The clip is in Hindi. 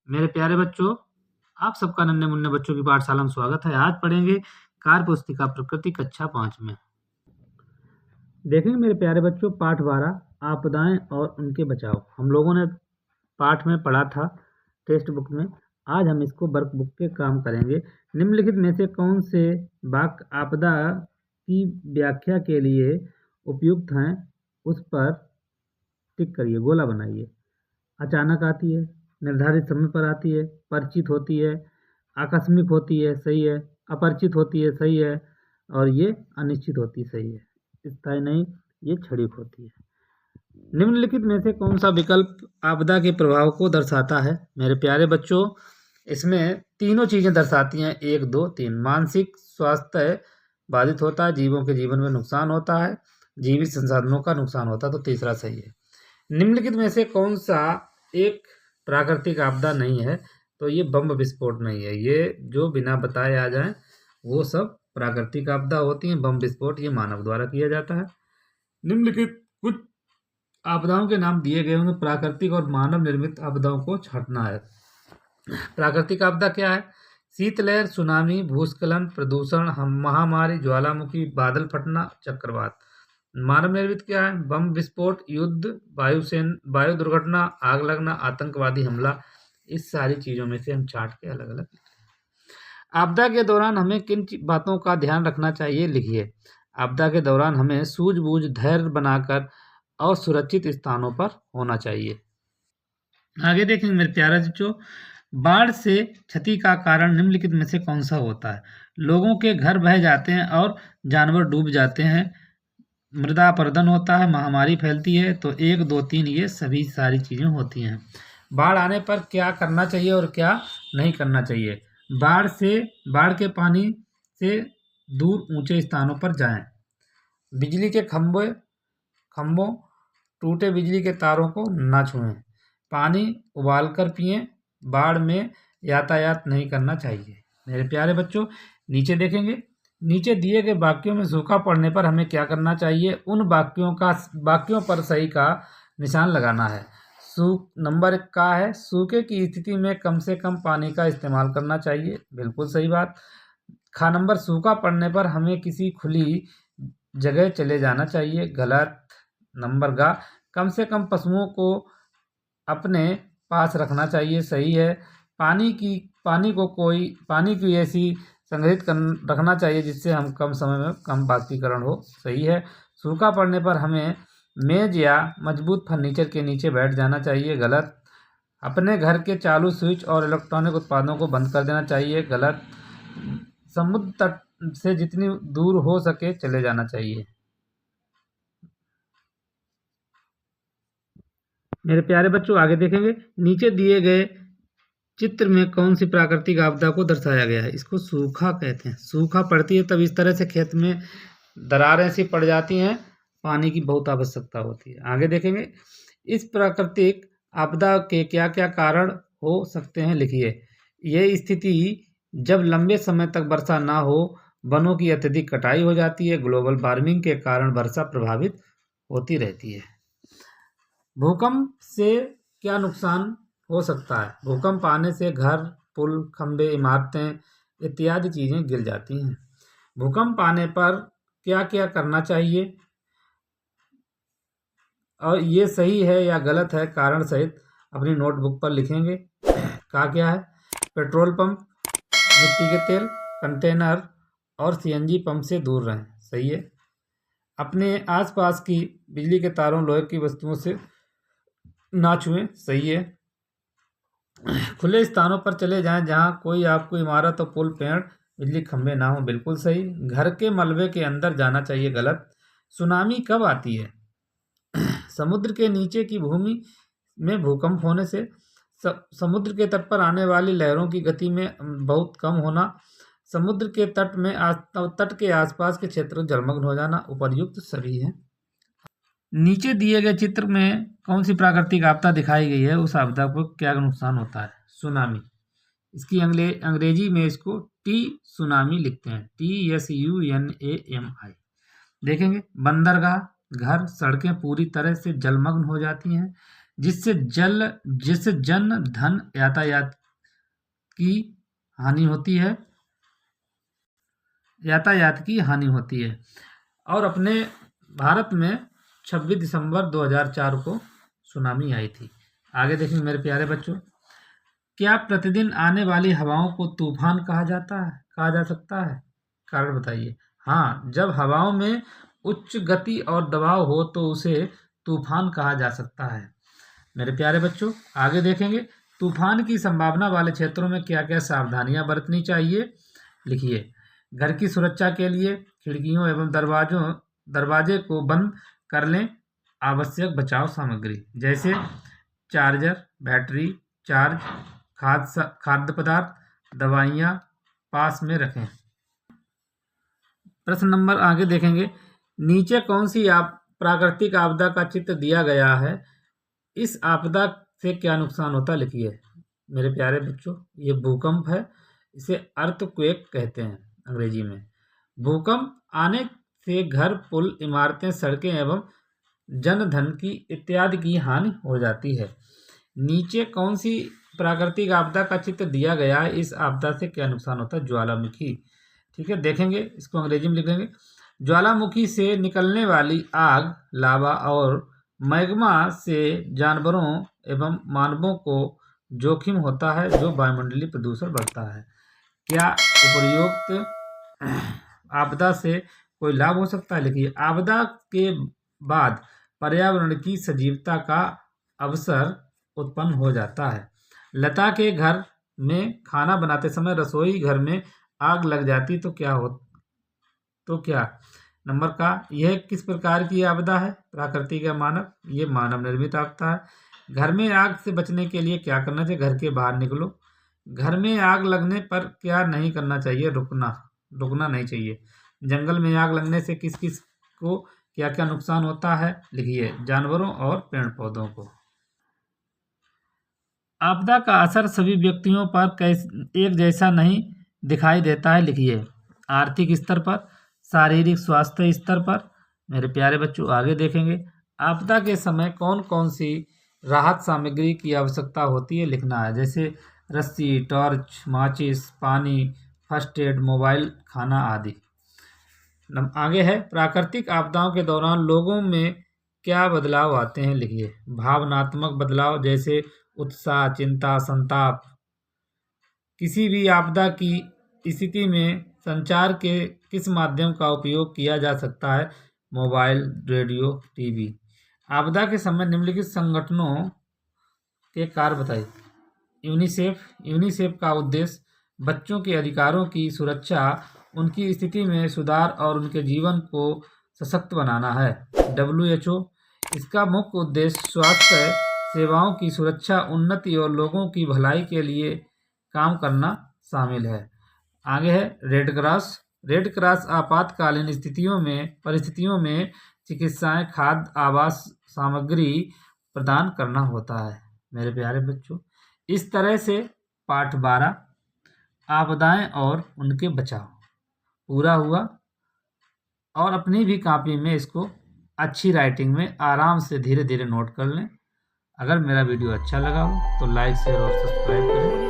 मेरे प्यारे बच्चों, आप सबका नन्हे मुन्ने बच्चों की पाठशाला में स्वागत है। आज पढ़ेंगे कार्य पुस्तिका प्रकृति कक्षा 5 में। देखेंगे मेरे प्यारे बच्चों पाठ 12 आपदाएं और उनके बचाव। हम लोगों ने पाठ में पढ़ा था टेक्स्ट बुक में। आज हम इसको वर्कबुक के काम करेंगे। निम्नलिखित में से कौन से वाक्य आपदा की व्याख्या के लिए उपयुक्त हैं, उस पर टिक करिए, गोला बनाइए। अचानक आती है, निर्धारित समय पर आती है, परिचित होती है, आकस्मिक होती है, सही है, अपरिचित होती है, सही है, और ये अनिश्चित होती, सही है, स्थायी नहीं, ये क्षणिक होती है। निम्नलिखित में से कौन सा विकल्प आपदा के प्रभाव को दर्शाता है? मेरे प्यारे बच्चों, इसमें तीनों चीजें दर्शाती हैं, 1, 2, 3। मानसिक स्वास्थ्य बाधित होता है, जीवों के जीवन में नुकसान होता है, जीवित संसाधनों का नुकसान होता है, तो तीसरा सही है। निम्नलिखित में से कौन सा एक प्राकृतिक आपदा नहीं है? तो ये बम विस्फोट नहीं है। ये जो बिना बताए आ जाए वो सब प्राकृतिक आपदा होती हैं। बम विस्फोट ये मानव द्वारा किया जाता है। निम्नलिखित कुछ आपदाओं के नाम दिए गए होंगे। प्राकृतिक और मानव निर्मित आपदाओं को छांटना है। प्राकृतिक आपदा क्या है? शीतलहर, सुनामी, भूस्खलन, प्रदूषण, महामारी, ज्वालामुखी, बादल फटना, चक्रवात। मानव निर्मित क्या है? बम विस्फोट, युद्ध, वायु दुर्घटना, आग लगना, आतंकवादी हमला। इस सारी चीजों में से हम छांट के अलग अलग लिख रहे हैं। आपदा के दौरान हमें किन बातों का ध्यान रखना चाहिए? लिखिए। आपदा के दौरान हमें सूझबूझ, धैर्य बनाकर और सुरक्षित स्थानों पर होना चाहिए। आगे देखेंगे मेरे प्यारे बच्चों, बाढ़ से क्षति का कारण निम्नलिखित में से कौन सा होता है? लोगों के घर बह जाते हैं और जानवर डूब जाते हैं, मृदा अपरदन होता है, महामारी फैलती है। तो 1, 2, 3 ये सभी सारी चीज़ें होती हैं। बाढ़ आने पर क्या करना चाहिए और क्या नहीं करना चाहिए? बाढ़ के पानी से दूर ऊंचे स्थानों पर जाएं। बिजली के खंभों, टूटे बिजली के तारों को न छुएं। पानी उबालकर पिएं। बाढ़ में यातायात नहीं करना चाहिए। मेरे प्यारे बच्चों, नीचे देखेंगे। नीचे दिए गए वाक्यों में सूखा पड़ने पर हमें क्या करना चाहिए? उन वाक्यों पर सही का निशान लगाना है। नंबर 1 का है, सूखे की स्थिति में कम से कम पानी का इस्तेमाल करना चाहिए। बिल्कुल सही बात। नंबर, सूखा पड़ने पर हमें किसी खुली जगह चले जाना चाहिए। गलत। नंबर गा, कम से कम पशुओं को अपने पास रखना चाहिए। सही है। पानी की ऐसी संग्रहित रखना चाहिए जिससे हम कम समय में कम बाष्पीकरण हो। सही है। सूखा पड़ने पर हमें मेज या मजबूत फर्नीचर के नीचे बैठ जाना चाहिए। गलत। अपने घर के चालू स्विच और इलेक्ट्रॉनिक उत्पादों को बंद कर देना चाहिए। गलत। समुद्र तट से जितनी दूर हो सके चले जाना चाहिए। मेरे प्यारे बच्चों, आगे देखेंगे। नीचे दिए गए चित्र में कौन सी प्राकृतिक आपदा को दर्शाया गया है? इसको सूखा कहते हैं। सूखा पड़ती है तब इस तरह से खेत में दरारें सी पड़ जाती हैं, पानी की बहुत आवश्यकता होती है। आगे देखेंगे। इस प्राकृतिक आपदा के क्या क्या कारण हो सकते हैं? लिखिए। ये स्थिति जब लंबे समय तक वर्षा ना हो, वनों की अत्यधिक कटाई हो जाती है, ग्लोबल वार्मिंग के कारण वर्षा प्रभावित होती रहती है। भूकंप से क्या नुकसान हो सकता है? भूकंप आने से घर, पुल, खंभे, इमारतें इत्यादि चीजें गिर जाती हैं। भूकंप आने पर क्या क्या करना चाहिए और ये सही है या गलत है, कारण सहित अपनी नोटबुक पर लिखेंगे। क्या है? पेट्रोल पंप, मिट्टी के तेल, कंटेनर और सीएनजी पंप से दूर रहें। सही है। अपने आसपास की बिजली के तारों, लोहे की वस्तुओं से ना छुएं। सही है। खुले स्थानों पर चले जाएं जहां कोई आपको इमारत और पुल, पेड़, बिजली खंभे ना हो। बिल्कुल सही। घर के मलबे के अंदर जाना चाहिए। गलत। सुनामी कब आती है? समुद्र के नीचे की भूमि में भूकंप होने से, समुद्र के तट पर आने वाली लहरों की गति में बहुत कम होना, समुद्र के तट के आसपास के क्षेत्र जलमग्न हो जाना। उपर्युक्त सभी हैं। नीचे दिए गए चित्र में कौन सी प्राकृतिक आपदा दिखाई गई है? उस आपदा को क्या नुकसान होता है? सुनामी। इसकी अंग्रेजी में इसको सुनामी लिखते हैं। TSUNAMI। देखेंगे। बंदरगाह, घर, सड़कें पूरी तरह से जलमग्न हो जाती हैं। जिससे जन धन यातायात की हानि होती है। और अपने भारत में 26 दिसंबर 2004 को सुनामी आई थी। आगे देखेंगे मेरे प्यारे बच्चों, क्या प्रतिदिन आने वाली हवाओं को तूफान कहा जा सकता है? कारण बताइए। हाँ, जब हवाओं में उच्च गति और दबाव हो तो उसे तूफान कहा जा सकता है। मेरे प्यारे बच्चों, आगे देखेंगे तूफान की संभावना वाले क्षेत्रों में क्या क्या सावधानियां बरतनी चाहिए। लिखिए। घर की सुरक्षा के लिए खिड़कियों एवं दरवाजे को बंद कर लें। आवश्यक बचाव सामग्री जैसे चार्जर, बैटरी, चार्ज, खाद्य पदार्थ, दवाइयाँ पास में रखें। प्रश्न नंबर आगे देखेंगे, नीचे कौन सी प्राकृतिक आपदा का चित्र दिया गया है? इस आपदा से क्या नुकसान होता है? लिखिए। मेरे प्यारे बच्चों, ये भूकंप है, इसे अर्थक्वेक कहते हैं अंग्रेजी में। भूकंप आने से घर, पुल, इमारतें, सड़कें एवं जनधन की इत्यादि की हानि हो जाती है। नीचे कौन सी प्राकृतिक आपदा का चित्र दिया गया है? इस आपदा से क्या नुकसान होता है? ज्वालामुखी। ठीक है, देखेंगे, इसको अंग्रेजी में लिखेंगे। ज्वालामुखी से निकलने वाली आग, लावा और मैग्मा से जानवरों एवं मानवों को जोखिम होता है, जो वायुमंडलीय प्रदूषण बढ़ता है। क्या उपर्युक्त आपदा से कोई लाभ हो सकता है? लिखिए। आपदा के बाद पर्यावरण की सजीवता का अवसर उत्पन्न हो जाता है। लता के घर में खाना बनाते समय रसोई घर में आग लग जाती तो क्या नंबर का यह किस प्रकार की आपदा है? प्राकृतिक या मानव? ये मानव निर्मित आपदा है। घर में आग से बचने के लिए क्या करना चाहिए? घर के बाहर निकलो। घर में आग लगने पर क्या नहीं करना चाहिए? रुकना नहीं चाहिए। जंगल में आग लगने से किस किस को क्या क्या नुकसान होता है? लिखिए। जानवरों और पेड़ पौधों को। आपदा का असर सभी व्यक्तियों पर एक जैसा नहीं दिखाई देता है। लिखिए। आर्थिक स्तर पर, शारीरिक स्वास्थ्य स्तर पर। मेरे प्यारे बच्चों, आगे देखेंगे आपदा के समय कौन कौन सी राहत सामग्री की आवश्यकता होती है? लिखना है। जैसे रस्सी, टॉर्च, माचिस, पानी, फर्स्ट एड, मोबाइल, खाना आदि। आगे है, प्राकृतिक आपदाओं के दौरान लोगों में क्या बदलाव आते हैं? लिखिए। भावनात्मक बदलाव जैसे उत्साह, चिंता, संताप। किसी भी आपदा की स्थिति में संचार के किस माध्यम का उपयोग किया जा सकता है? Mobile, radio, TV. आपदा के समय निम्नलिखित संगठनों के कार्य बताइए। यूनिसेफ का उद्देश्य बच्चों के अधिकारों की सुरक्षा, उनकी स्थिति में सुधार और उनके जीवन को सशक्त बनाना है। WHO, इसका मुख्य उद्देश्य स्वास्थ्य सेवाओं की सुरक्षा, उन्नति और लोगों की भलाई के लिए काम करना शामिल है। आगे है रेड क्रॉस आपातकालीन परिस्थितियों में चिकित्साएं, खाद्य, आवास सामग्री प्रदान करना होता है। मेरे प्यारे बच्चों, इस तरह से पाठ 12 आपदाएं और उनके बचाव पूरा हुआ। और अपनी भी कॉपी में इसको अच्छी राइटिंग में आराम से धीरे धीरे नोट कर लें। अगर मेरा वीडियो अच्छा लगा हो तो लाइक, शेयर और सब्सक्राइब करें।